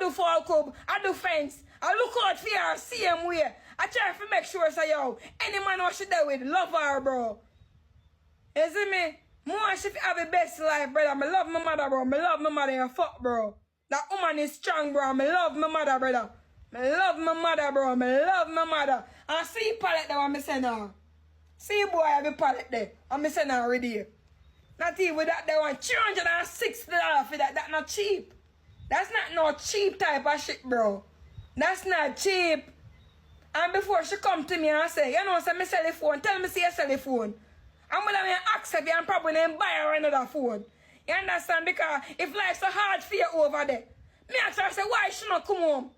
do fall club, I do fence. I look out for her same way. I try to make sure say yo, any man who she there with, love her, bro. You see me? More she have the best life, brother. I love my mother, bro. I love my mother and fuck, bro. That woman is strong, bro. I love my mother, brother. I love my mother, bro. I love my mother. And see pallet there, I'm saying now. See boy, I have a pallet there. I'm saying now already. Not even that they want $360 for that. That's not cheap. That's not no cheap type of shit, bro. That's not cheap. And before she come to me and say, you know, say me sell the phone, tell me say you sell the phone. I'm gonna accept you and probably then buy her another phone. You understand? Because if life's so hard for you over there, me ask her say why she not come home?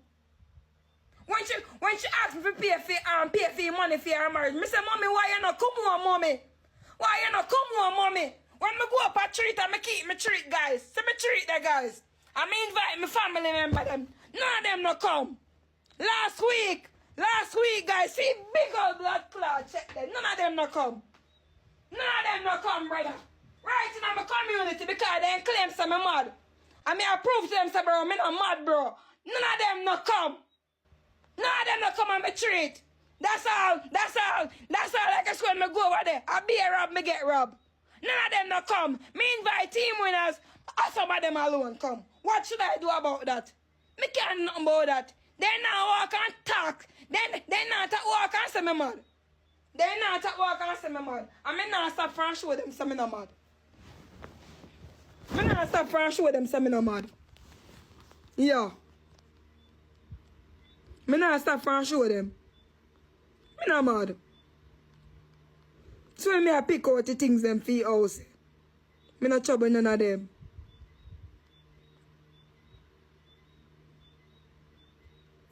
When she asked me to pay for money for her marriage, me say, mommy, why you not come home, mommy? Why you not come home, mommy? When me go up a treat and me keep me treat, guys. See me treat there, guys. I me invite my family member them. None of them not come. Last week, guys, see big old blood clot check them. None of them not come. None of them not come, brother. Right in my community because they claim some me mad. I mean I prove to them say, bro, me not mad, bro. None of them not come. None of them not come on me treat. That's all. Like I when me go over there. I be a rob, me get robbed. None of them not come. Me invite team winners. Some of them alone come. What should I do about that? Me can't do nothing about that. They not walk and talk. They not walk and say me mad. They not walk and say me mad. And me not stop from show them say me no mad. Me not stop from show them say me no mad. Yeah. Me not stop from show them. Me no mad. So when me I pick out the things them for your house, me not trouble none of them.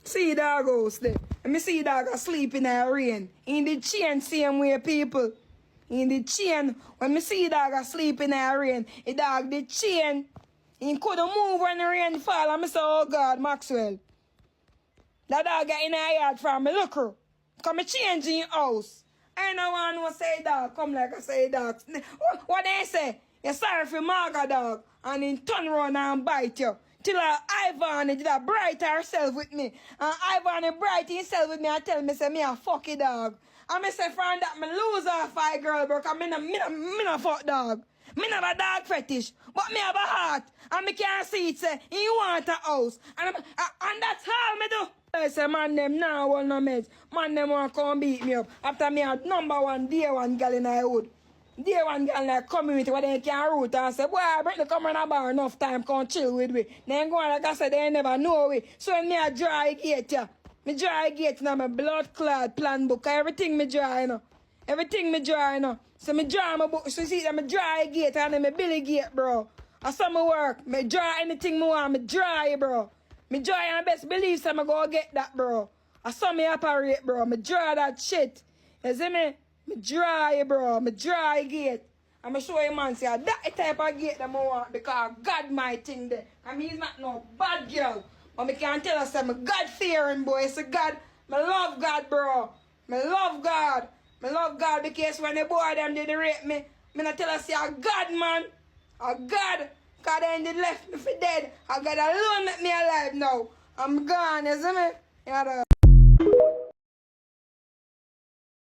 See dog house there. And me see dog asleep in the rain. In the chain same way people. In the chain. When me see dog asleep in the rain, the dog the chain. He couldn't move when the rain fall. And me say, oh God, Maxwell. That dog get in the yard from me look her. Come me change in house. I don't want no say dog come like I say dog. What they say? You're sorry for Marga dog. And then turn around and bite you. Till Ivan did a bright herself with me. And Ivan bright himself with me and tell me say me a fucky dog. And me say from that me lose off my girl bro. Cause me no fuck dog. Me not a dog fetish. But me have a heart. And me can't see it say he want a house. And that's how me do. I say man them now want no meds. Man them want come beat me up. After me had #1 day one girl in the hood. Day one girl in the community where they can root and say, boy, Brittany come in a bar enough time, come chill with me. Then go on like I said, they never know we. So when me a dry gate, yeah. Me dry gate now, my blood clot plan book. Everything me dry, you know. Everything me dry, you know. So me dry my book. So you see that me dry gate and then me Billy gate, bro. I saw me work. Me dry anything me want. Me dry, bro. Me dry and best believe so I go get that, bro. I saw me operate, bro. Me dry that shit. You see me? Me dry, bro. Me dry gate. I'm show you, man, say that type of gate that I want because God my thing there. I mean, he's not no bad girl. But me can tell us that I'm God fearing, boy. It's a God. Me love God, bro. Me love God. Me love God because when the boy them did rape me, me not tell us say a God, man. A God. Because they did left me for dead. I got alone make me alive now. I'm gone, you see me? Yeah,